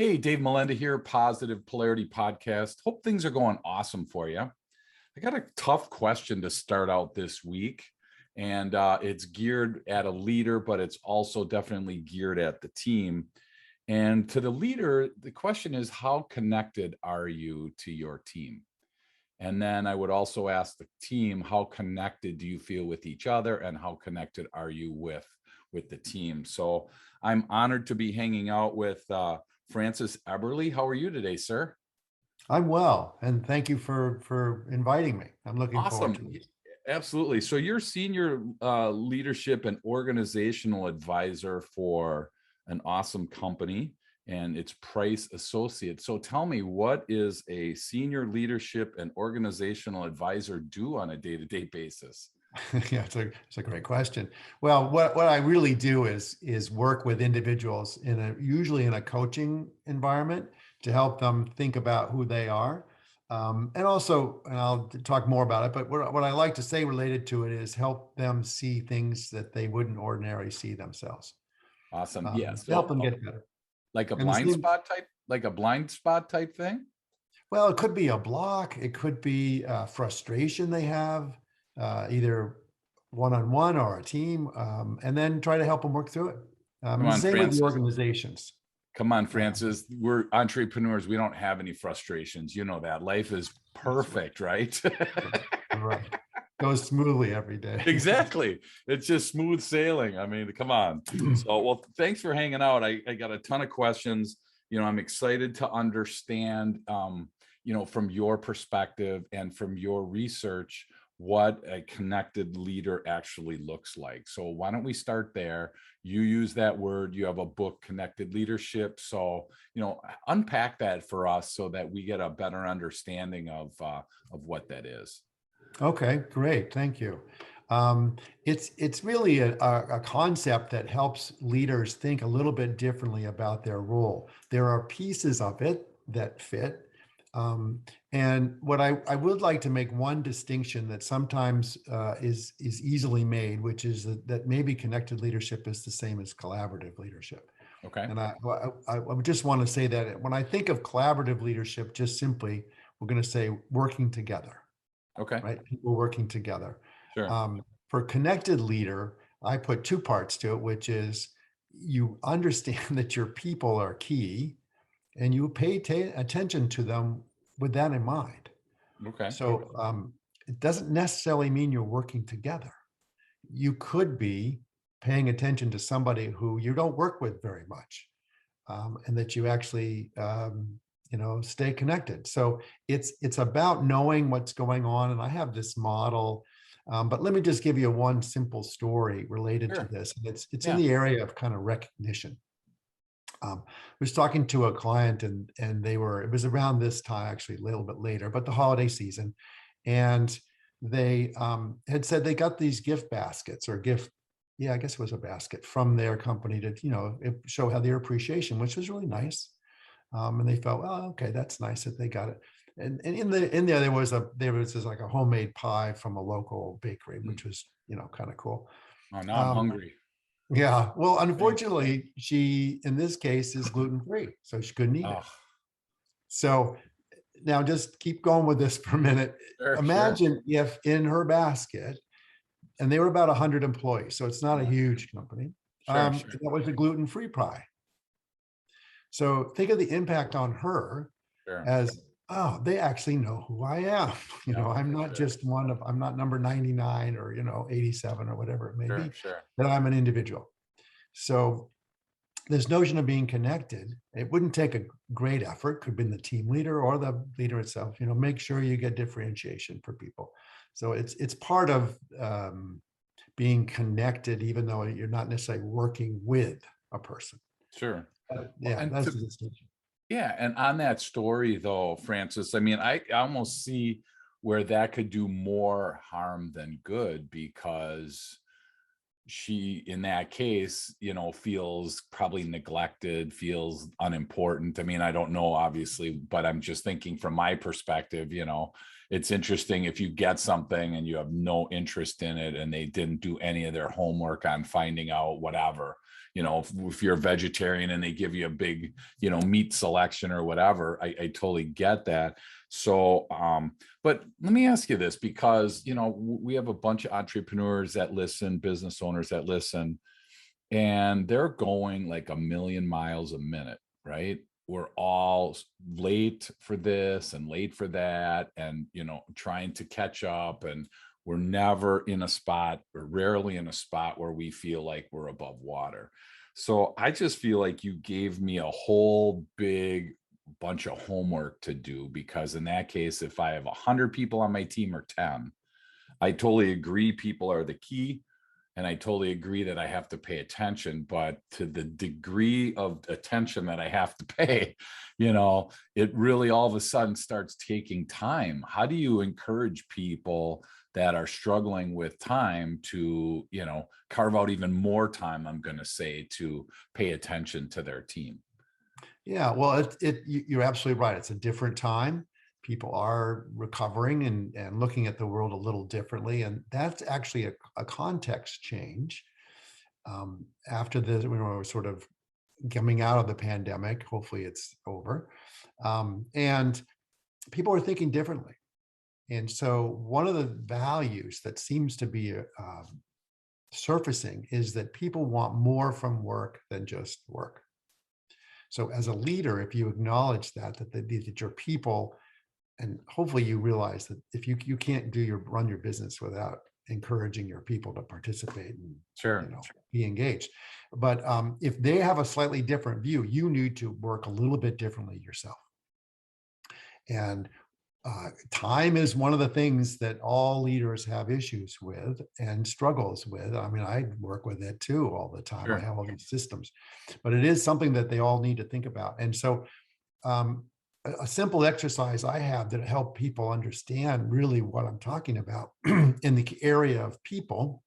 Hey, Dave Melinda here, Positive Polarity Podcast. Hope things are going awesome for you. I got a tough question to start out this week, and it's geared at a leader, but it's also definitely geared at the team. And to the leader, the question is, how connected are you to your team? And then I would also ask the team, how connected do you feel with each other, and how connected are you with the team? So I'm honored to be hanging out with Francis Eberle. How are you today, sir? I'm well, and thank you for inviting me. I'm looking forward Awesome. to it. Absolutely. So you're senior leadership and organizational advisor for an awesome company, and it's Price Associates. So tell me, what is a senior leadership and organizational advisor do on a day-to-day basis? Yeah, it's a great question. Well, what I really do is work with individuals usually in a coaching environment to help them think about who they are. And also, and I'll talk more about it, but what I like to say related to it is help them see things that they wouldn't ordinarily see themselves, Awesome. Yeah. to help So them get better. like a And the blind same, spot type, thing? well, it could be a block. It could be frustration they have, either one-on-one or a team, and then try to help them work through it. Come And on, same with the Francis. organizations. Come on, Uh, Francis. We're entrepreneurs. We don't have any frustrations. You know that. Life is that's perfect, right? right. Right. Goes smoothly every day. Exactly. It's just smooth sailing. I mean, come on. So, well, thanks for hanging out. I got a ton of questions. I'm excited to understand, from your perspective and from your research, what a connected leader actually looks like. So why don't we start there? You use that word, you have a book, Connected Leadership. So, unpack that for us so that we get a better understanding of what that is. Okay, great. Thank you. It's really a concept that helps leaders think a little bit differently about their role. There are pieces of it that fit. Um, and what I would like to make one distinction that sometimes is easily made, which is that maybe connected leadership is the same as collaborative leadership. Okay. And I would just want to say that when I think of collaborative leadership, just simply, we're going to say working together, Okay. right? People working together. Sure. For connected leader, I put two parts to it, which is you understand that your people are key and you pay attention to them with that in mind. Okay. So it doesn't necessarily mean you're working together. You could be paying attention to somebody who you don't work with very much, and that you actually stay connected. So it's about knowing what's going on. And I have this model, but let me just give you one simple story related to Sure. this. And it's in Yeah. the area of kind of recognition. I was talking to a client, and it was around this time, actually a little bit later, but the holiday season, and they had said they got these gift baskets or gift, yeah, I guess it was a basket from their company to show how their appreciation, which was really nice. And they felt, well, okay, that's nice that they got it. And in there there was this, like, a homemade pie from a local bakery, Mm. which was kind of cool. Oh, now I'm Um, hungry. yeah, well, Yeah. unfortunately, she in this case is gluten free, so she couldn't eat Oh, it. So now just keep going with this for a minute. sure, sure. Imagine if in her basket, and they were about 100 employees, so it's not a Yeah. huge company. Sure, sure, That was a gluten free pie. So think of the impact on her sure. as, oh, they actually know who I am. Yeah, I'm for not sure. just I'm not number 99 or 87 or whatever it may Sure, be, sure. that I'm an individual. So this notion of being connected, it wouldn't take a great effort, could be the team leader or the leader itself, make sure you get differentiation for people. So it's part of being connected, even though you're not necessarily working with a person. Sure. Well, Yeah, and that's the distinction. yeah, and on that story though, Francis, I mean, I almost see where that could do more harm than good, because she, in that case, feels probably neglected, feels unimportant. I mean, I don't know, obviously, but I'm just thinking from my perspective, it's interesting if you get something and you have no interest in it and they didn't do any of their homework on finding out whatever, if you're a vegetarian and they give you a big, meat selection or whatever, I totally get that. So, but let me ask you this, because, we have a bunch of entrepreneurs that listen, business owners that listen, and they're going like a million miles a minute, right? We're all late for this and late for that, and trying to catch up, and we're never in a spot, or rarely in a spot, where we feel like we're above water. So I just feel like you gave me a whole big bunch of homework to do, because in that case, if I have 100 people on my team or 10, I totally agree people are the key. And I totally agree that I have to pay attention, but to the degree of attention that I have to pay, it really all of a sudden starts taking time. How do you encourage people that are struggling with time to, carve out even more time, I'm going to say, to pay attention to their team? Yeah, well, you're absolutely right. It's a different time. People are recovering and looking at the world a little differently. And that's actually a context change. After this, we're sort of coming out of the pandemic. Hopefully it's over. And people are thinking differently. And so one of the values that seems to be surfacing is that people want more from work than just work. So as a leader, if you acknowledge that your people, and hopefully you realize that if you can't run your business without encouraging your people to participate and Sure. be engaged. But if they have a slightly different view, you need to work a little bit differently yourself. And time is one of the things that all leaders have issues with and struggles with. I mean, I work with it too all the time. Sure. I have all these systems, but it is something that they all need to think about. And so a simple exercise I have that help people understand really what I'm talking about in the area of people,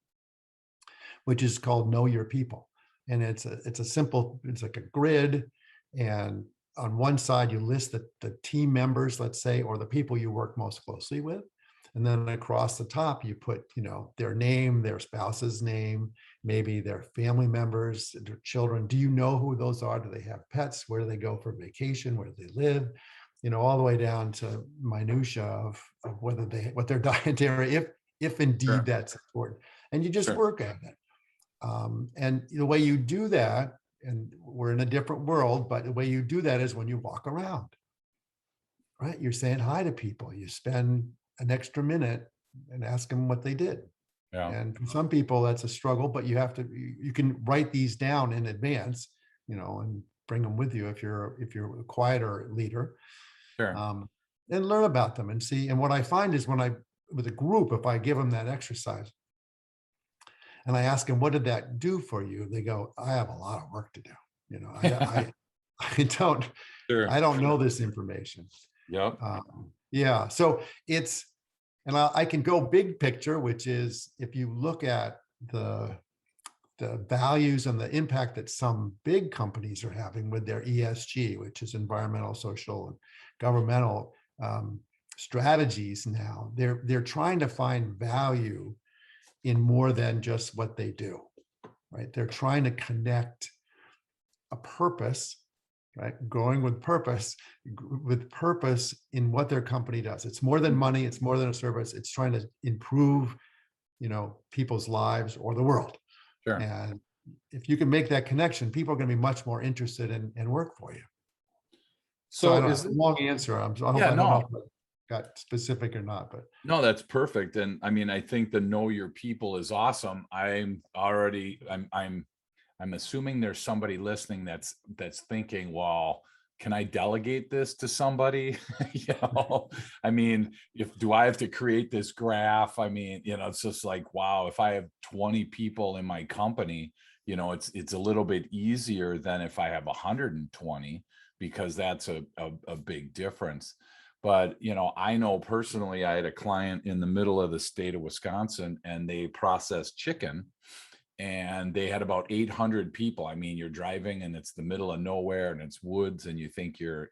which is called Know Your People. And it's like a grid, and on one side you list the team members, let's say, or the people you work most closely with. And then across the top, you put, their name, their spouse's name, maybe their family members, their children. Do you know who those are? Do they have pets? Where do they go for vacation? Where do they live? All the way down to minutia of what their dietary, if indeed Sure. that's important. And you just Sure. work at it. And the way you do that, and we're in a different world, but the way you do that is when you walk around, right? You're saying hi to people. You spend an extra minute and ask them what they did. Yeah. And for some people that's a struggle, but you can write these down in advance, and bring them with you if you're a quieter leader. Sure. And learn about them and see. And what I find is with a group, if I give them that exercise and I ask them, what did that do for you? They go, I have a lot of work to do. I don't, Sure. I don't know this information. Yep. Yeah. So and I can go big picture, which is if you look at the values and the impact that some big companies are having with their ESG, which is environmental, social, and governmental strategies now, they're trying to find value in more than just what they do, right? They're trying to connect a purpose, right? Growing with purpose in what their company does. It's more than money. It's more than a service. It's trying to improve, people's lives or the world. Sure. And if you can make that connection, people are going to be much more interested in work for you. So I don't know, long answer. I don't know if I got specific or not, but no, that's perfect. And I mean, I think the Know Your People is awesome. I'm assuming there's somebody listening that's thinking, well, can I delegate this to somebody? I mean, do I have to create this graph? I mean, it's just like, wow, if I have 20 people in my company, it's a little bit easier than if I have 120, because that's a big difference. But, I know personally, I had a client in the middle of the state of Wisconsin, and they processed chicken, and they had about 800 people. I mean, you're driving and it's the middle of nowhere and it's woods, and you think you're,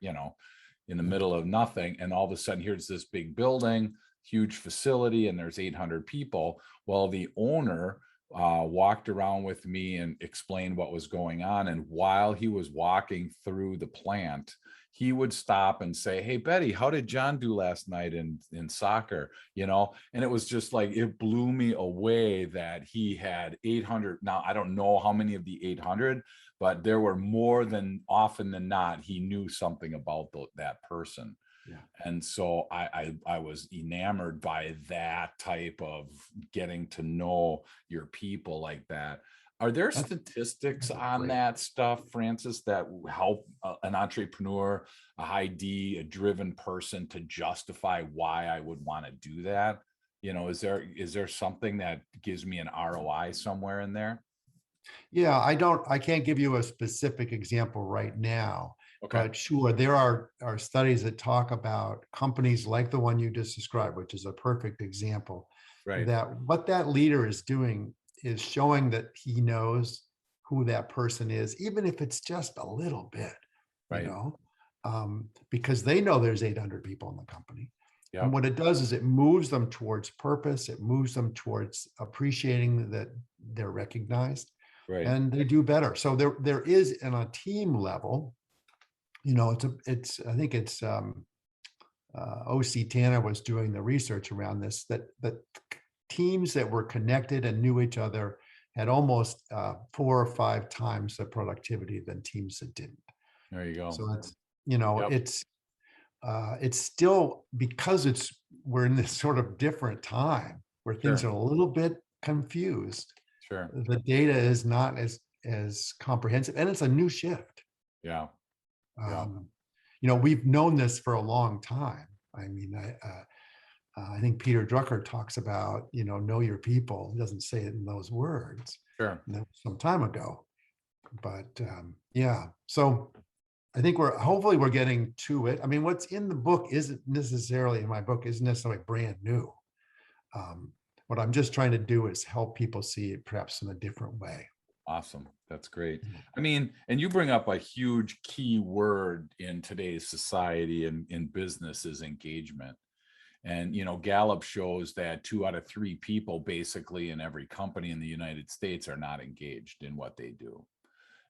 in the middle of nothing. And all of a sudden, here's this big building, huge facility, and there's 800 people. Well, the owner walked around with me and explained what was going on. And while he was walking through the plant, he would stop and say, "Hey, Betty, how did John do last night in soccer?" And it was just like, it blew me away that he had 800. Now, I don't know how many of the 800, but there were more than often than not, he knew something about that person. Yeah. And so I was enamored by that type of getting to know your people like that. Are there That's statistics on great. that stuff, Francis, that help an entrepreneur, a high D, a driven person to justify why I would want to do that? Is there something that gives me an ROI somewhere in there? Yeah, I can't give you a specific example right now, Okay. but sure, there are studies that talk about companies like the one you just described, which is a perfect example, Right. that what that leader is doing is showing that he knows who that person is, even if it's just a little bit, you Right. know, because they know there's 800 people in the company. And Yep. what it does is it moves them towards purpose. It moves them towards appreciating that they're recognized Right. and they do better. So there is on a team level, it's I think it's OC Tanner was doing the research around this, that teams that were connected and knew each other had almost 4 or 5 times the productivity than teams that didn't. There you go. So it's you know Yep. it's still, because we're in this sort of different time where things Sure. are a little bit confused. Sure. The data is not as comprehensive, and it's a new shift. Yeah. Yeah. Um, we've known this for a long time. I mean, I think Peter Drucker talks about, know your people. He doesn't say it in those words. Sure. And that was some time ago, but yeah. So I think hopefully we're getting to it. I mean, what's in the book isn't necessarily in my book isn't necessarily brand new. What I'm just trying to do is help people see it perhaps in a different way. Awesome. That's great. I mean, and you bring up a huge key word in today's society and in business is engagement. And, Gallup shows that 2 out of 3 people basically in every company in the United States are not engaged in what they do.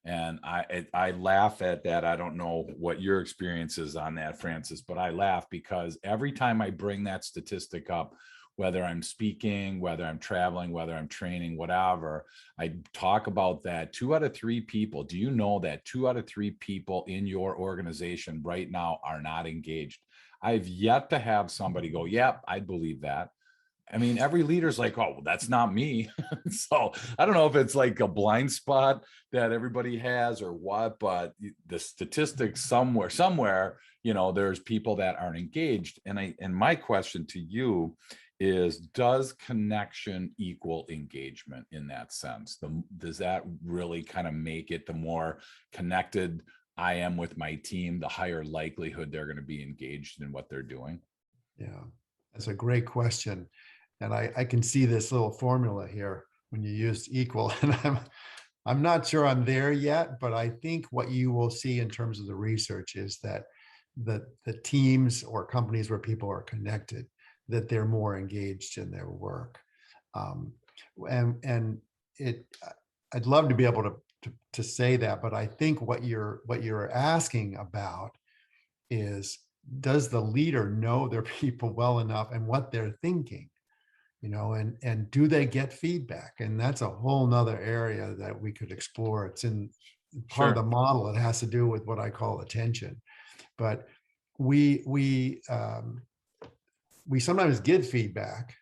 And I laugh at that. I don't know what your experience is on that, Francis, but I laugh because every time I bring that statistic up, whether I'm speaking, whether I'm traveling, whether I'm training, whatever, I talk about that 2 out of 3 people. Do you know that 2 out of 3 people in your organization right now are not engaged? I've yet to have somebody go, "Yep, I believe that." I mean, every leader's like, "Oh, well, that's not me." So I don't know if it's like a blind spot that everybody has or what, but the statistics somewhere, there's people that aren't engaged. And my question to you is, does connection equal engagement in that sense? Does that really kind of make it the more connected I am with my team, the higher likelihood they're going to be engaged in what they're doing? Yeah, that's a great question. And I can see this little formula here when you use equal. And I'm not sure I'm there yet, but I think what you will see in terms of the research is that the teams or companies where people are connected, that they're more engaged in their work. Um, and it I'd love to be able to say that, but I think what you're asking about is, does the leader know their people well enough and what they're thinking, and do they get feedback? And that's a whole nother area that we could explore. It's in part of Sure. the model. It has to do with what I call attention. But we sometimes get feedback,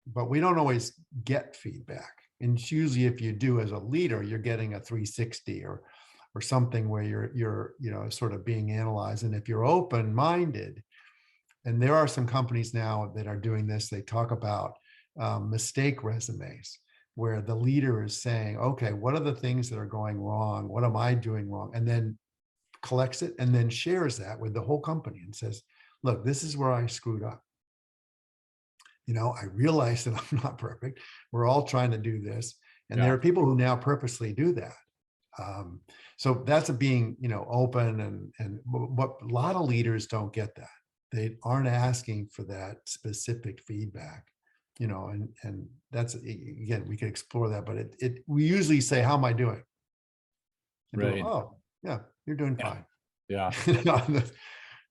but we don't always get feedback. And it's usually, if you do as a leader, you're getting a 360 or something where you're sort of being analyzed. And if you're open-minded, and there are some companies now that are doing this, they talk about mistake resumes, where the leader is saying, okay, what are the things that are going wrong? What am I doing wrong? And then collects it and then shares that with the whole company and says, look, this is where I screwed up. I realize that I'm not perfect. We're all trying to do this. And there Yeah. are people who now purposely do that. So that's being, open, and what a lot of leaders don't get that. They aren't asking for that specific feedback. and that's again, we could explore that, but we usually say, how am I doing? And people, Right. oh, yeah, you're doing Yeah. fine. Yeah.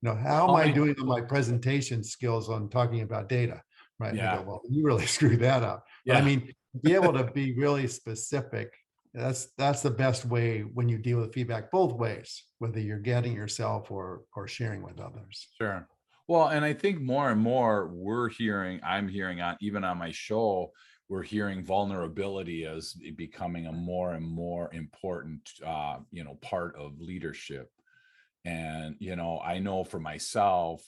No, how am Well, I doing on my presentation skills on talking about data? Right. And they go, yeah. well, you really screwed that up. But I Yeah. mean, be able to be really specific. That's the best way when you deal with feedback both ways, whether you're getting yourself or sharing with others. Sure. Well, and I think more and more I'm hearing on even on my show, we're hearing vulnerability as becoming a more and more important, part of leadership. And I know for myself,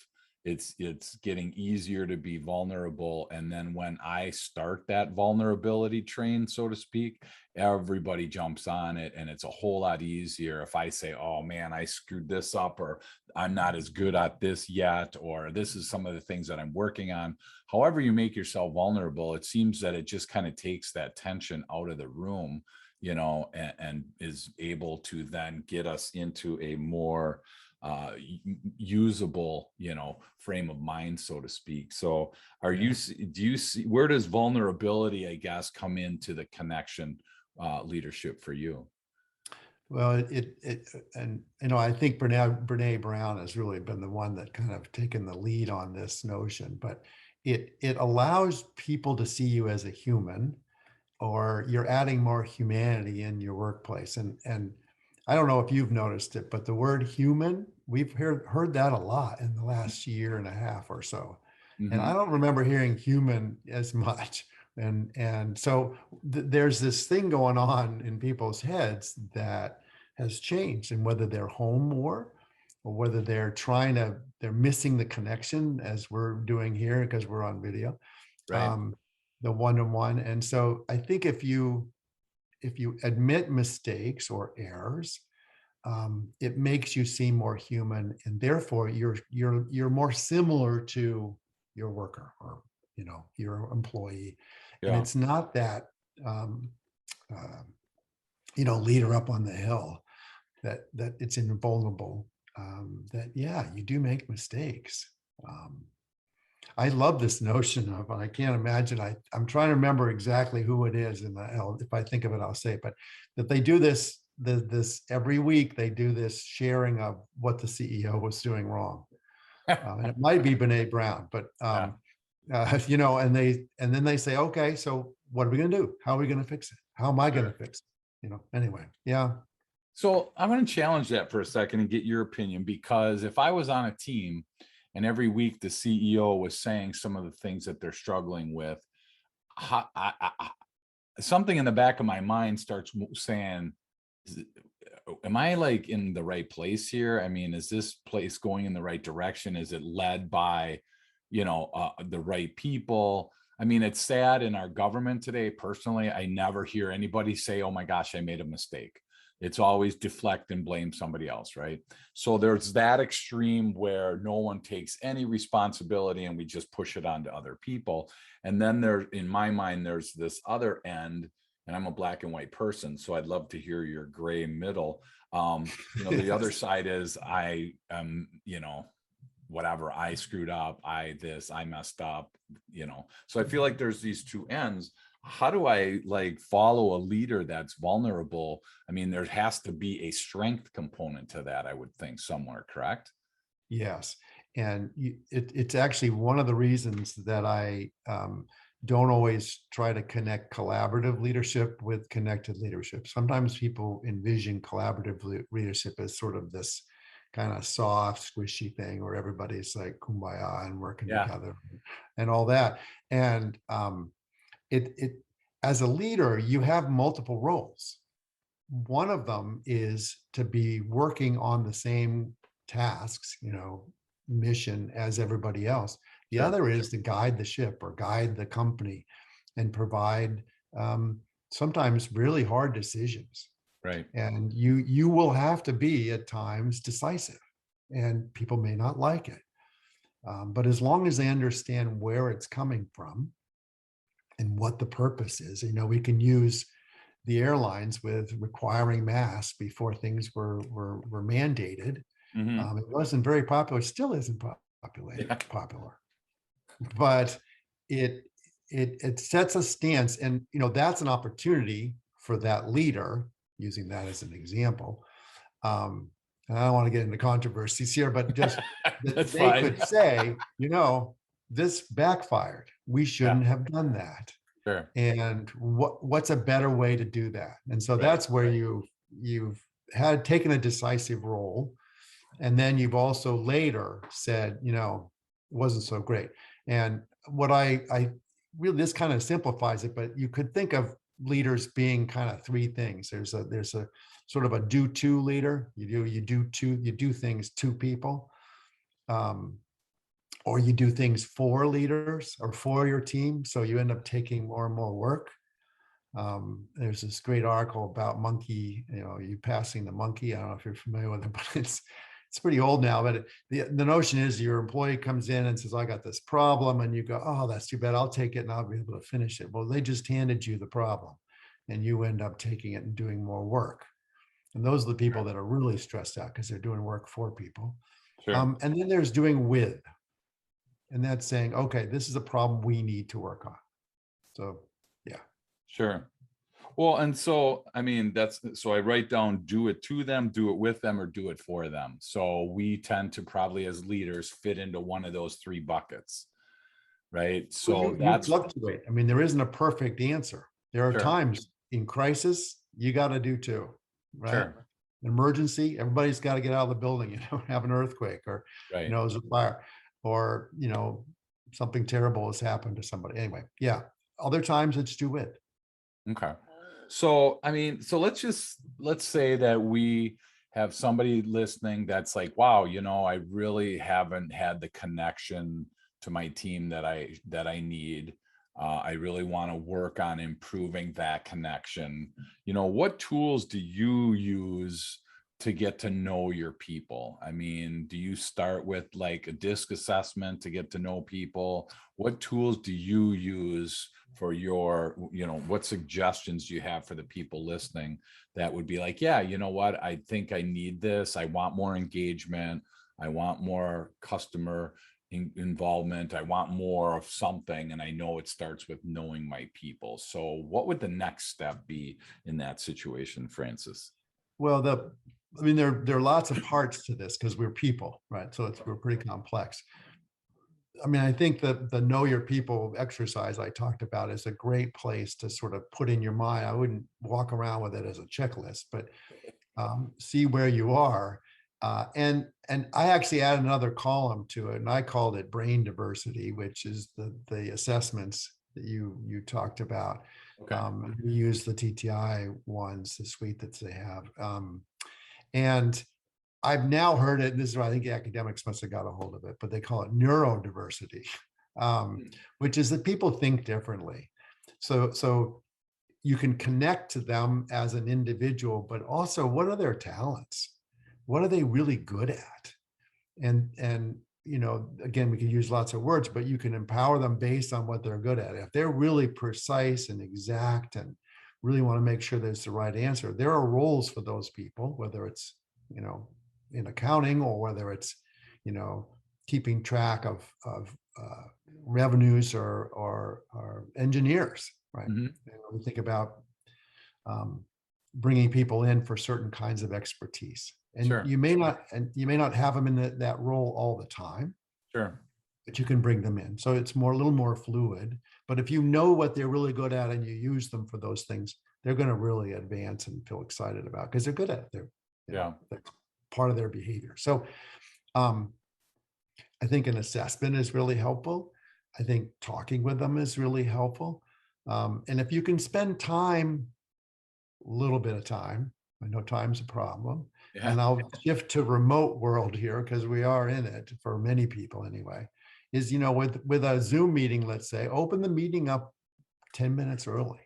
it's getting easier to be vulnerable, and then when I start that vulnerability train, so to speak, everybody jumps on it, and it's a whole lot easier if I say, oh man, I screwed this up, or I'm not as good at this yet, or this is some of the things that I'm working on. However you make yourself vulnerable, it seems that it just kind of takes that tension out of the room, and is able to then get us into a more usable, frame of mind, so to speak. So do you see, where does vulnerability, I guess, come into the connection leadership for you? Well, and I think Brene Brown has really been the one that kind of taken the lead on this notion, but it allows people to see you as a human, or you're adding more humanity in your workplace. And I don't know if you've noticed it, but the word human, we've heard that a lot in the last year and a half or so. And I Hmm. don't remember hearing human as much. And so there's this thing going on in people's heads that has changed, and whether they're home more or whether they're missing the connection as we're doing here because we're on video, Right. um, the one-on-one. And so I think if you admit mistakes or errors, it makes you seem more human, and therefore you're more similar to your worker, or your employee. And Yeah. it's not that um, uh, leader up on the hill, that it's invulnerable. That, yeah, you do make mistakes. um, I love this notion of, and I can't imagine, I'm trying to remember exactly who it is, and if I think of it, I'll say it, but that they do this every week. They do this sharing of what the CEO was doing wrong. And it might be Brene Brown, but Yeah. and then they say, okay, so what are we going to do? How are we going to fix it? How am I going to Sure. fix it? Anyway, yeah. So I'm going to challenge that for a second and get your opinion, because if I was on a team and every week the CEO was saying some of the things that they're struggling with, something in the back of my mind starts saying, am I like in the right place here? I mean, is this place going in the right direction? Is it led by, the right people? I mean, it's sad in our government today. Personally, I never hear anybody say, oh my gosh, I made a mistake. It's always deflect and blame somebody else, right? So there's that extreme where no one takes any responsibility and we just push it on to other people. And then in my mind, there's this other end, and I'm a black and white person, so I'd love to hear your gray middle. The other Yes. side is I am, whatever, I screwed up, I messed up, So I feel like there's these two ends. How do I like follow a leader that's vulnerable? I mean, there has to be a strength component to that, I would think, somewhere, correct? Yes. And it's actually one of the reasons that I don't always try to connect collaborative leadership with connected leadership. Sometimes people envision collaborative leadership as sort of this kind of soft, squishy thing where everybody's like kumbaya and working Yeah. together and all that. And it as a leader, you have multiple roles. One of them is to be working on the same tasks, mission as everybody else. The Sure. other is to guide the ship or guide the company and provide sometimes really hard decisions. Right. And you will have to be at times decisive, and people may not like it. But as long as they understand where it's coming from and what the purpose is, we can use the airlines with requiring masks before things were mandated. Hmm. It wasn't very popular, still isn't Yeah. popular, but it it sets a stance, and that's an opportunity for that leader, using that as an example. And I don't want to get into controversies here, but just that That's they fine. could say, this backfired. We Yeah, shouldn't have done that. sure. And what's a better way to do that? And so Right. that's where you've had taken a decisive role. And then you've also later said, it wasn't so great. And what I really, this kind of simplifies it, but you could think of leaders being kind of three things. There's a sort of a do-to leader. You do things to people, or you do things for leaders or for your team. So you end up taking more and more work. There's this great article about monkey, you passing the monkey. I don't know if you're familiar with it, but it's pretty old now. But the notion is your employee comes in and says, I got this problem. And you go, oh, that's too bad. I'll take it and I'll be able to finish it. Well, they just handed you the problem and you end up taking it and doing more work. And those are the people that are really stressed out because they're doing work for people. Sure. And then there's doing with, and that's saying, okay, this is a problem we need to work on. So, yeah. Sure. Well, and so, I mean, so I write down, do it to them, do it with them, or do it for them. So we tend to probably as leaders fit into one of those three buckets, right? Well, So you that's fluctuate. I mean, there isn't a perfect answer. There are sure, times in crisis, you got to do two, right? sure, Emergency, everybody's got to get out of the building, have an earthquake, or, right. there's a fire, or, something terrible has happened to somebody. Anyway, yeah. Other times it's do it. Okay. So, I mean, so let's say that we have somebody listening that's like, wow, I really haven't had the connection to my team that I need. I really want to work on improving that connection. What tools do you use to get to know your people? I mean, do you start with like a DISC assessment to get to know people? What tools do you use for your, what suggestions do you have for the people listening that would be like, yeah, you know what, I think I need this. I want more engagement. I want more customer involvement. I want more of something. And I know it starts with knowing my people. So what would the next step be in that situation, Francis? Well, there are lots of parts to this because we're people, right? So we're pretty complex. I mean, I think that the know your people exercise I talked about is a great place to sort of put in your mind. I wouldn't walk around with it as a checklist, but see where you are. And I actually added another column to it, and I called it brain diversity, which is the assessments that you talked about. Okay. We use the TTI ones, the suite that they have. And I've now heard it, and this is why I think academics must have got a hold of it, but they call it neurodiversity, which is that people think differently. So you can connect to them as an individual, but also what are their talents? What are they really good at? And again, we can use lots of words, but you can empower them based on what they're good at. If they're really precise and exact and really want to make sure there's the right answer, there are roles for those people, whether it's, in accounting, or whether it's, keeping track of revenues, or engineers, right? Mhm. We think about bringing people in for certain kinds of expertise, and Sure. you may not have them in that role all the time, Sure. but you can bring them in. So it's a little more fluid. But if you know what they're really good at and you use them for those things, they're going to really advance and feel excited about, because they're good at it. Yeah. That's part of their behavior. So um, I think an assessment is really helpful. I think talking with them is really helpful. And if you can spend time, a little bit of time, I know time's a problem, Yeah. and I'll shift to remote world here because we are in it for many people anyway, is, with a Zoom meeting, let's say, open the meeting up 10 minutes early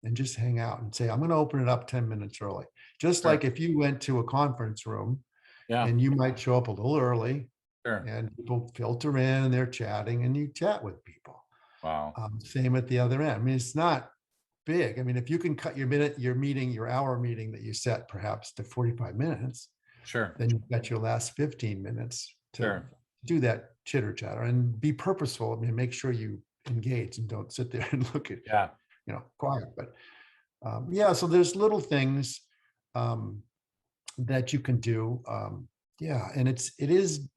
and just hang out and say, I'm going to open it up 10 minutes early. Just Sure. like if you went to a conference room Yeah. and you might show up a little early, Sure. and people filter in and they're chatting and you chat with people. Wow. Same at the other end. I mean, it's not big. I mean, if you can cut your hour meeting that you set perhaps to 45 minutes, Sure. then you've got your last 15 minutes to Sure. do that chitter chatter and be purposeful. I mean, make sure you engaged and don't sit there and look at, Yeah. quiet. But yeah, so there's little things um, that you can do. Yeah, and it is.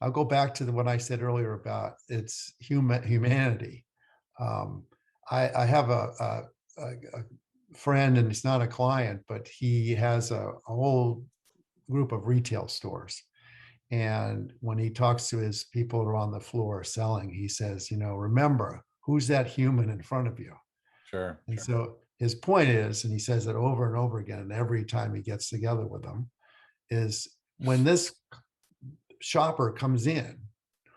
I'll go back to what I said earlier about it's humanity. Um, I have a friend, and it's not a client, but he has a whole group of retail stores. And when he talks to his people who are on the floor selling, he says, remember, who's that human in front of you? Sure. And Sure. so his point is, and he says it over and over again, and every time he gets together with them, is when this shopper comes in,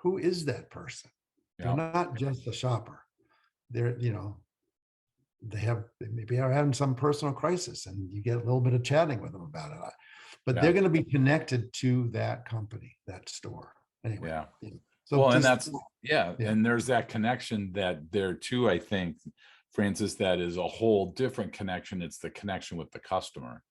who is that person? They're Yeah. not just a shopper. They're, they maybe are having some personal crisis, and you get a little bit of chatting with them about it. But Yeah. they're going to be connected to that company, that store. Anyway, Yeah. so Well, and just that's, yeah, yeah, and there's that connection that there too, I think, Francis, that is a whole different connection. It's the connection with the customer.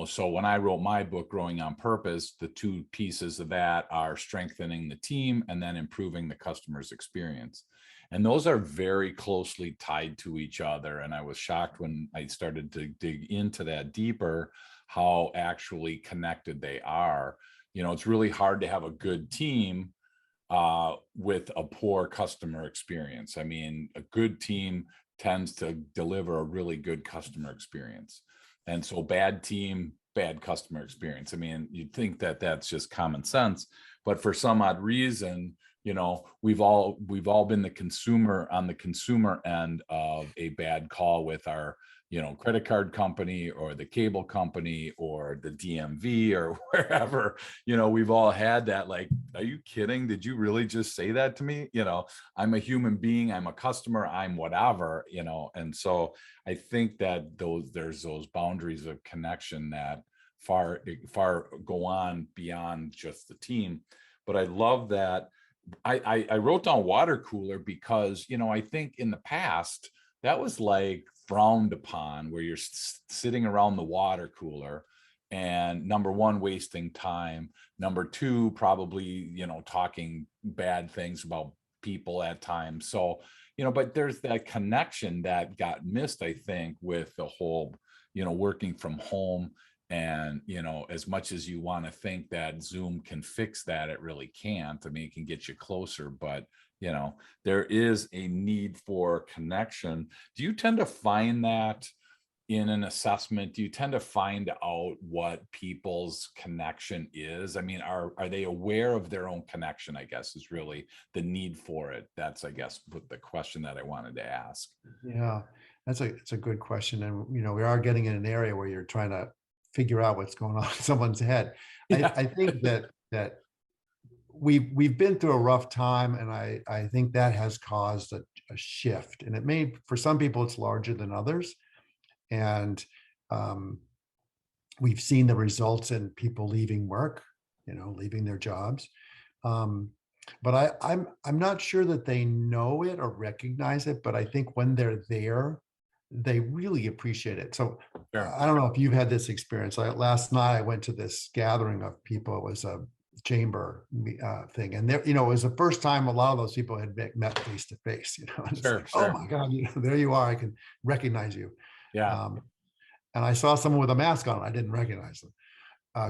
So when I wrote my book, Growing on Purpose, the two pieces of that are strengthening the team and then improving the customer's experience. And those are very closely tied to each other. And I was shocked when I started to dig into that deeper, how actually connected they are. It's really hard to have a good team with a poor customer experience. I mean, a good team tends to deliver a really good customer experience. And so bad team, bad customer experience. I mean, you'd think that that's just common sense, but for some odd reason, we've all been the consumer on the consumer end of a bad call with our credit card company or the cable company or the DMV or wherever. We've all had that, like, are you kidding? Did you really just say that to me? I'm a human being, I'm a customer, I'm whatever. And so I think that there's those boundaries of connection that far go on beyond just the team. But I love that. I wrote down water cooler because I think in the past that was like frowned upon, where you're sitting around the water cooler, and number one, wasting time, number two, probably talking bad things about people at times. So but there's that connection that got missed, I think, with the whole working from home. And as much as you want to think that Zoom can fix that, it really can't. I mean, it can get you closer, but there is a need for connection. Do you tend to find that in an assessment? Do you tend to find out what people's connection is? I mean, are they aware of their own connection, I guess, is really the need for it. That's, I guess, what the question that I wanted to ask. yeah, it's a good question, and we are getting in an area where you're trying to figure out what's going on in someone's head. Yeah. I think that we've been through a rough time, and I think that has caused a shift, and it may, for some people, it's larger than others, and um, we've seen the results in people leaving work, leaving their jobs. Um, but I'm not sure that they know it or recognize it, but I think when they're there, they really appreciate it. So Sure. I don't know if you've had this experience. Like last night, I went to this gathering of people. It was a chamber thing, and there, it was the first time a lot of those people had met face to face. And it's Sure. like, oh Sure. my God, there you are. I can recognize you. Yeah. Um, and I saw someone with a mask on. I didn't recognize them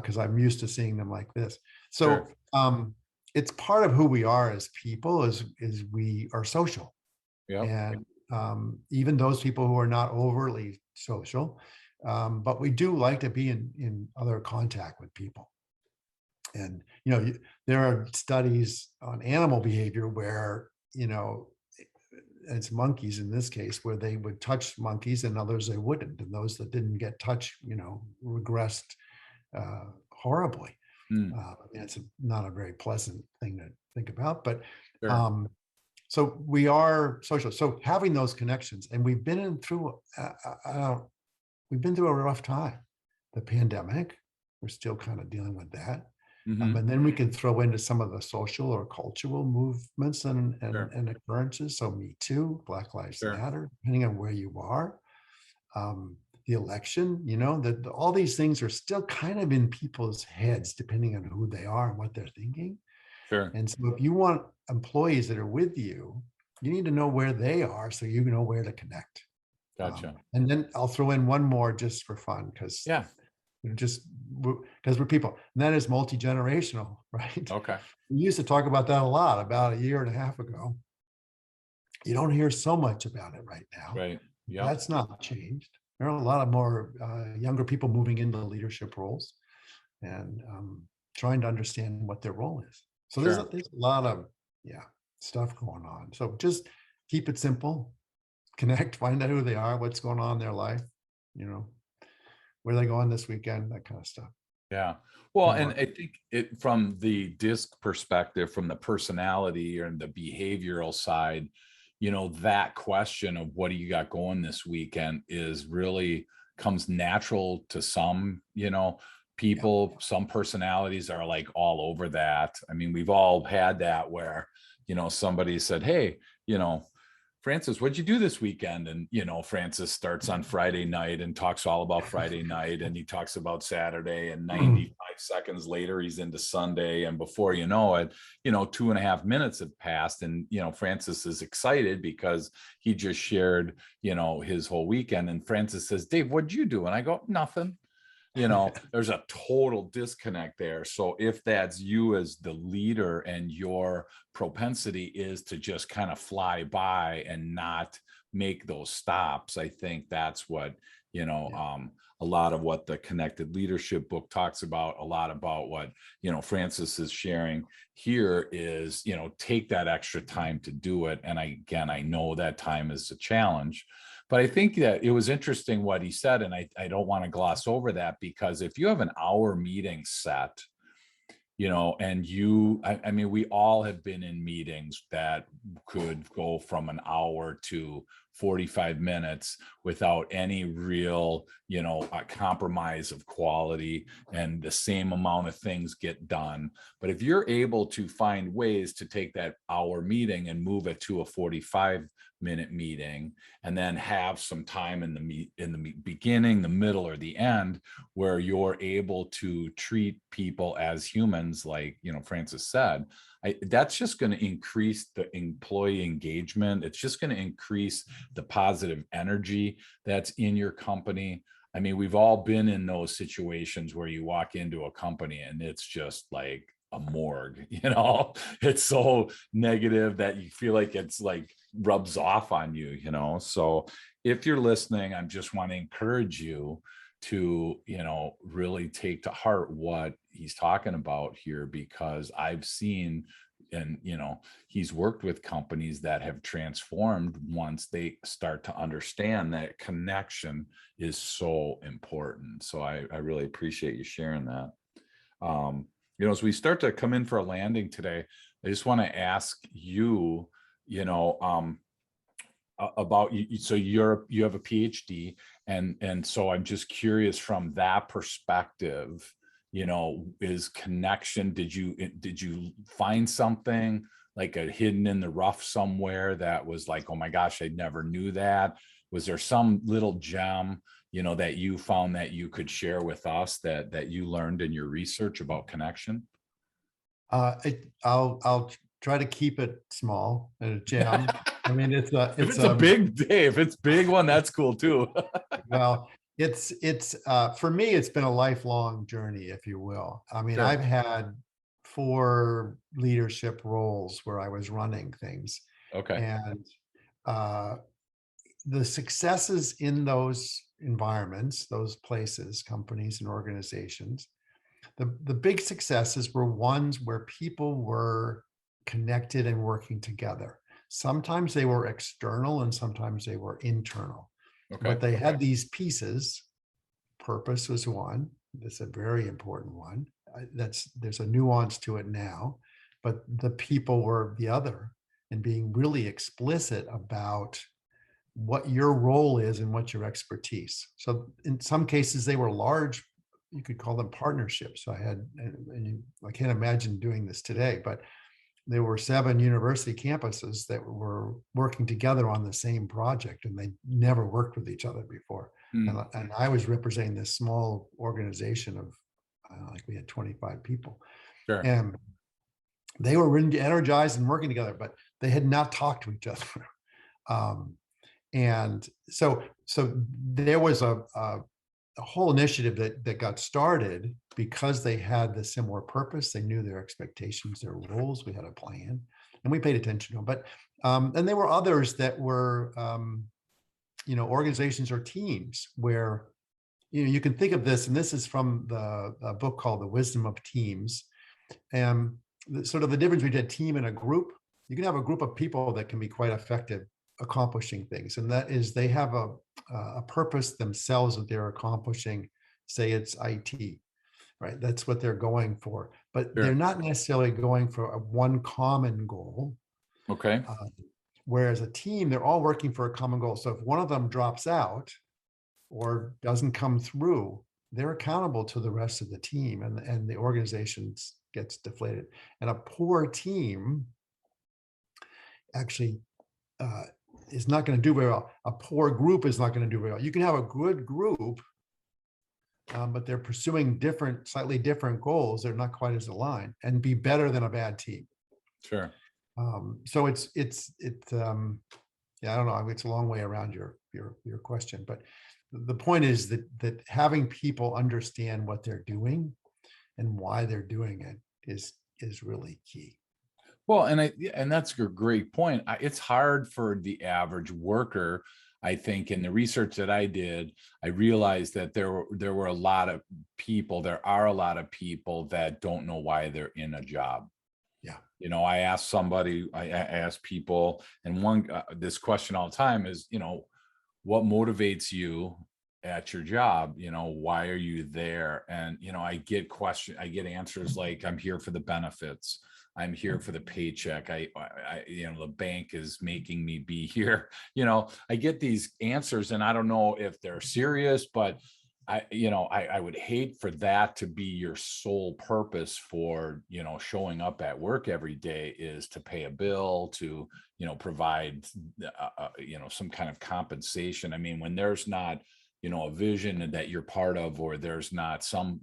because I'm used to seeing them like this. So Sure. it's part of who we are as people. Is we are social, Yep. and even those people who are not overly social, but we do like to be in other contact with people. And there are studies on animal behavior where it's monkeys in this case, where they would touch monkeys and others they wouldn't, and those that didn't get touched regressed horribly. Mm. I mean, it's not a very pleasant thing to think about, but Sure. um, so we are social. So having those connections, and we've been through a rough time, the pandemic. We're still kind of dealing with that. Hmm. And then we can throw into some of the social or cultural movements Sure. and occurrences. So Me Too, Black Lives Sure. Matter, depending on where you are. Um, the election, that all these things are still kind of in people's heads, depending on who they are and what they're thinking. Sure. And so if you want employees that are with you, you need to know where they are so you know where to connect. Gotcha. And then I'll throw in one more just for fun, because Yeah. we're people, and that is multi-generational, right? Okay. We used to talk about that a lot about a year and a half ago. You don't hear so much about it right now. Right. Yep. That's not changed. There are a lot of more younger people moving into leadership roles, and trying to understand what their role is. So Sure. there's a lot of, yeah, stuff going on. So just keep it simple, connect, find out who they are, what's going on in their life, you know, where they going this weekend, that kind of stuff. Yeah. Well, and Homework. I think it from the disc perspective, from the personality and the behavioral side, that question of what do you got going this weekend is really comes natural to some, Yeah. people. Some personalities are like all over that. I mean, we've all had that where, somebody said, hey, Francis, what'd you do this weekend? And, Francis starts on Friday night and talks all about Friday night. And he talks about Saturday, and 95 seconds later, he's into Sunday. And before you know it, 2.5 minutes have passed. And, Francis is excited because he just shared, his whole weekend. And Francis says, Dave, what'd you do? And I go, nothing. There's a total disconnect there. So if that's you as the leader and your propensity is to just kind of fly by and not make those stops, I think that's what, a lot of what the Connected Leadership book talks about, a lot about what, Francis is sharing here is, take that extra time to do it. And I know that time is a challenge. But I think that it was interesting what he said, and I don't want to gloss over that, because if you have an hour meeting set, and I mean, we all have been in meetings that could go from an hour to 45 minutes without any real, compromise of quality, and the same amount of things get done. But if you're able to find ways to take that hour meeting and move it to a 45-minute meeting, and then have some time in the beginning, the middle, or the end, where you're able to treat people as humans, like, Francis said, that's just going to increase the employee engagement. It's just going to increase the positive energy that's in your company. I mean, we've all been in those situations where you walk into a company and it's just like a morgue, it's so negative that you feel like it's like rubs off on you, So if you're listening, I just want to encourage you to, really take to heart what he's talking about here, because I've seen, and, he's worked with companies that have transformed once they start to understand that connection is so important. So I really appreciate you sharing that. As we start to come in for a landing today, I just want to ask you, about you. So you have a PhD, and so I'm just curious from that perspective, is connection, did you find something like a hidden in the rough somewhere that was like, oh my gosh, I never knew that? Was there some little gem, that you found that you could share with us that you learned in your research about connection? I'll try to keep it small and a gem. I mean, If it's a big day, if it's big one, that's cool too. well, it's for me, it's been a lifelong journey, if you will. I mean, Sure. I've had 4 leadership roles where I was running things, Okay. and uh, the successes in those environments, those places, companies and organizations, the big successes were ones where people were connected and working together. Sometimes they were external and sometimes they were internal, Okay. but they had these pieces. Purpose was one. That's a very important one. There's a nuance to it now, but the people were the other, and being really explicit about what your role is and what your expertise. So in some cases they were large, you could call them partnerships. So I had, I can't imagine doing this today, but there were 7 university campuses that were working together on the same project, and they never worked with each other before. Hmm. And I was representing this small organization of, like we had 25 people. Sure. And they were really energized and working together, but they had not talked to each other. Um, and so there was a whole initiative that got started because they had the similar purpose. They knew their expectations, their roles. We had a plan, and we paid attention to them. But and there were others that were organizations or teams where you can think of this, and this is from a book called The Wisdom of Teams, and sort of the difference between a team and a group. You can have a group of people that can be quite effective accomplishing things, and that is they have a purpose themselves that they're accomplishing. Say it's IT, right? That's what they're going for, but they're Sure. not necessarily going for a one common goal. Okay. Uh, Whereas a team, they're all working for a common goal. So if one of them drops out or doesn't come through, they're accountable to the rest of the team, and the organization gets deflated. And a poor team actually is not going to do very well. A poor group is not going to do very well. You can have a good group, but they're pursuing slightly different goals. They're not quite as aligned, and be better than a bad team. Sure. So yeah, I don't know. It's a long way around your question, but the point is that having people understand what they're doing and why they're doing it is really key. Well, and that's a great point. It's hard for the average worker. I think in the research that I did, I realized that there were a lot of people. There are a lot of people that don't know why they're in a job. Yeah. I asked somebody, I asked people, and this question all the time is, what motivates you at your job? Why are you there? And I get answers like, I'm here for the benefits, I'm here for the paycheck, the bank is making me be here. I get these answers, and I don't know if they're serious, but I would hate for that to be your sole purpose for, showing up at work every day, is to pay a bill, to, provide, some kind of compensation. I mean, when there's not, a vision that you're part of, or there's not some,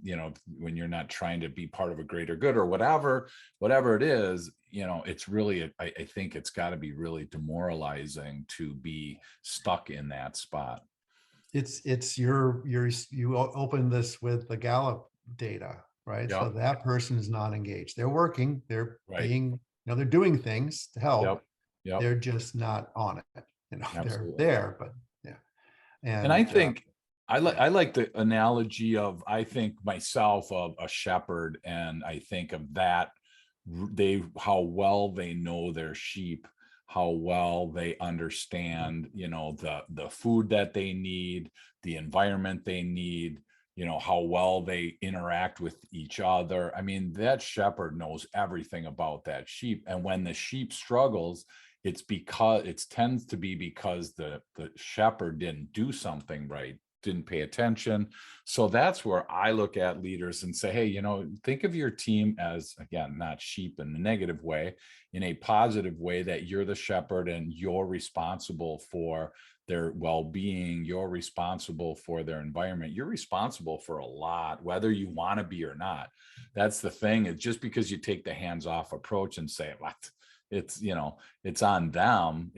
when you're not trying to be part of a greater good or whatever it is, it's really, I think it's got to be really demoralizing to be stuck in that spot. It's you open this with the Gallup data, right? So Yep. that person is not engaged. They're working, they're Right. being, they're doing things to help. Yep. Yep. They're just not on it. They're Absolutely. there, but yeah. And I And think yeah, I like the analogy of, I think myself of a shepherd, and I think of that, how well they know their sheep, how well they understand, the food that they need, the environment they need, how well they interact with each other. I mean, that shepherd knows everything about that sheep. And when the sheep struggles, it tends to be because the shepherd didn't do something right, didn't pay attention. So that's where I look at leaders and say, hey, think of your team as, again, not sheep in a negative way, in a positive way, that you're the shepherd and you're responsible for their well-being, you're responsible for their environment, you're responsible for a lot, whether you want to be or not. That's the thing. It's just because you take the hands-off approach and say, what, it's on them.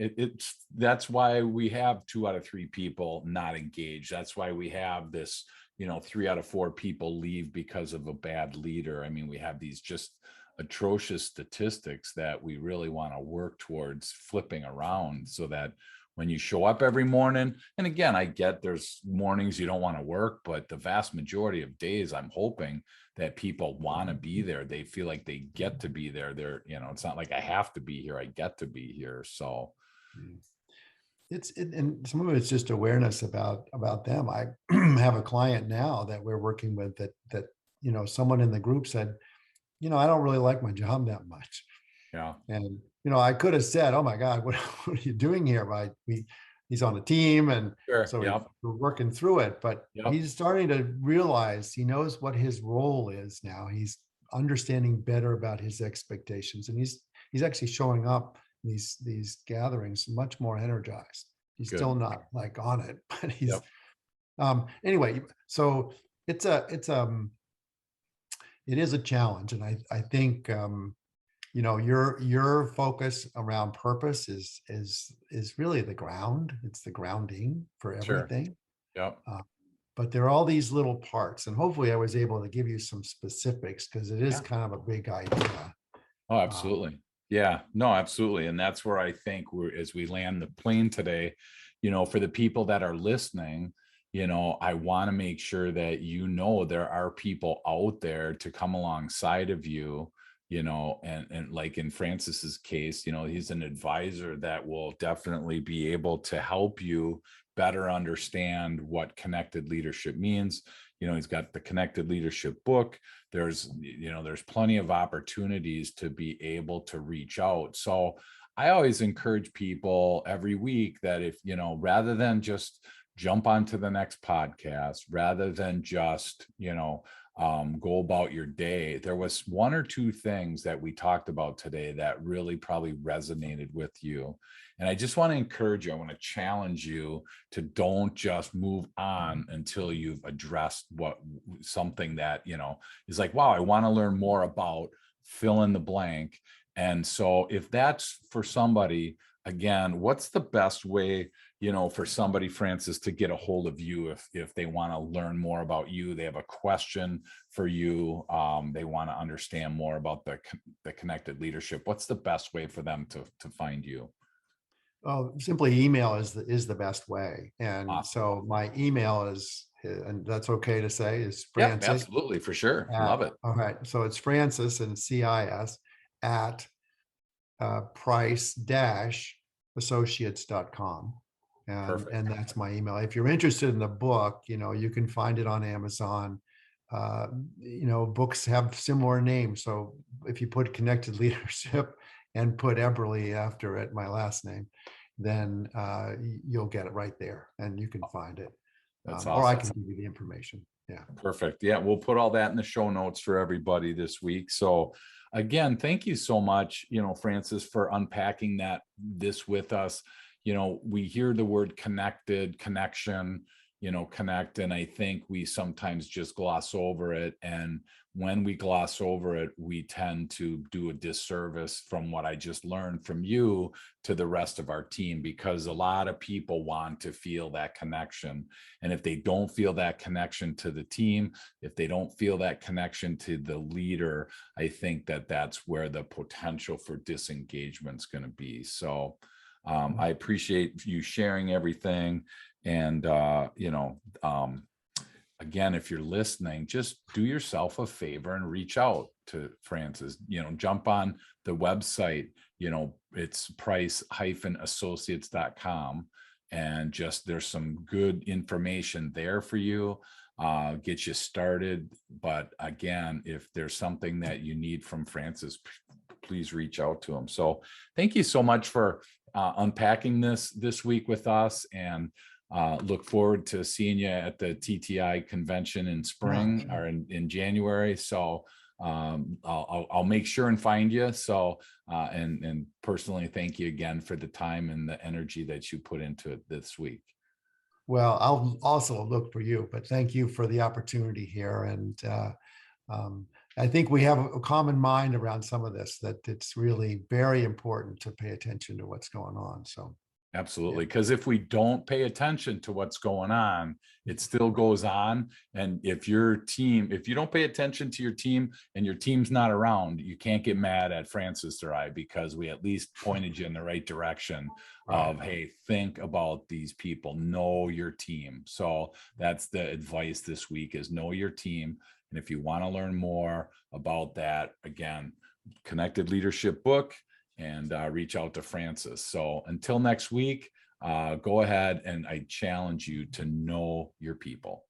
That's why we have 2 out of 3 people not engaged. That's why we have this, 3 out of 4 people leave because of a bad leader. I mean, we have these just atrocious statistics that we really want to work towards flipping around, so that when you show up every morning, and again, I get there's mornings you don't want to work, but the vast majority of days, I'm hoping that people want to be there. They feel like they get to be there. It's not like I have to be here, I get to be here. So and some of it's just awareness about them. I have a client now that we're working with that someone in the group said, I don't really like my job that much. yeah. And I could have said, "Oh my God, what are you doing here?" Right? He's on the team, and Sure. so Yep. we're working through it. But Yep. he's starting to realize he knows what his role is now. He's understanding better about his expectations, and he's actually showing up in these gatherings much more energized. He's Good. still not like on it, but he's Yep. anyway. So it is a challenge, and I think your focus around purpose is really the ground. It's the grounding for Sure. everything. Yep. Uh, but there are all these little parts, and hopefully I was able to give you some specifics because it is Yeah. kind of a big idea. Oh, Um, absolutely. Yeah, no, absolutely. And that's where I think we're, as we land the plane today, for the people that are listening, I want to make sure that there are people out there to come alongside of you, and like in Francis's case, he's an advisor that will definitely be able to help you better understand what connected leadership means. He's got the Connected Leadership book. There's plenty of opportunities to be able to reach out. So I always encourage people every week that if, rather than just jump onto the next podcast, rather than just, go about your day, there was one or two things that we talked about today that really probably resonated with you. And I just want to encourage you, I want to challenge you to don't just move on until you've addressed something that, is like, wow, I want to learn more about fill in the blank. And so if that's for somebody, again, what's the best way, for somebody, Francis, to get a hold of you if they want to learn more about you, they have a question for you, they want to understand more about the connected leadership, what's the best way for them to find you? oh, simply email is the best way. And Awesome. so my email is, and that's okay to say, is Yep, Francis absolutely, for sure. at, Love it. all right. So it's Francis and CIS at price-associates.com. Perfect. And that's my email. If you're interested in the book, you can find it on Amazon. Books have similar names. So if you put Connected Leadership and put Eberle after it, my last name, then you'll get it right there and you can find it. That's Or I awesome. can give you the information. Yeah. Perfect. Yeah, we'll put all that in the show notes for everybody this week. So again, thank you so much, Francis, for unpacking this with us. We hear the word connected, connection, connect, and I think we sometimes just gloss over it. And when we gloss over it, we tend to do a disservice, from what I just learned from you, to the rest of our team, because a lot of people want to feel that connection. And if they don't feel that connection to the team, if they don't feel that connection to the leader, I think that that's where the potential for disengagement is going to be. So I appreciate you sharing everything. And, again, if you're listening, just do yourself a favor and reach out to Francis, jump on the website, it's price-associates.com, and just, there's some good information there for you, get you started. But again, if there's something that you need from Francis, please reach out to him. So thank you so much for unpacking this week with us, and look forward to seeing you at the TTI convention in spring, or in January. So I'll make sure and find you. So and personally, thank you again for the time and the energy that you put into it this week. Well, I'll also look for you, but thank you for the opportunity here. And I think we have a common mind around some of this, that it's really very important to pay attention to what's going on. So, yeah. Absolutely. Because if we don't pay attention to what's going on, it still goes on. And if you don't pay attention to your team and your team's not around, you can't get mad at Francis or I, because we at least pointed you in the right direction of, hey, think about these people, know your team. So that's the advice this week, is know your team. And if you want to learn more about that, again, Connected Leadership book, and reach out to Francis. So until next week, go ahead, and I challenge you to know your people.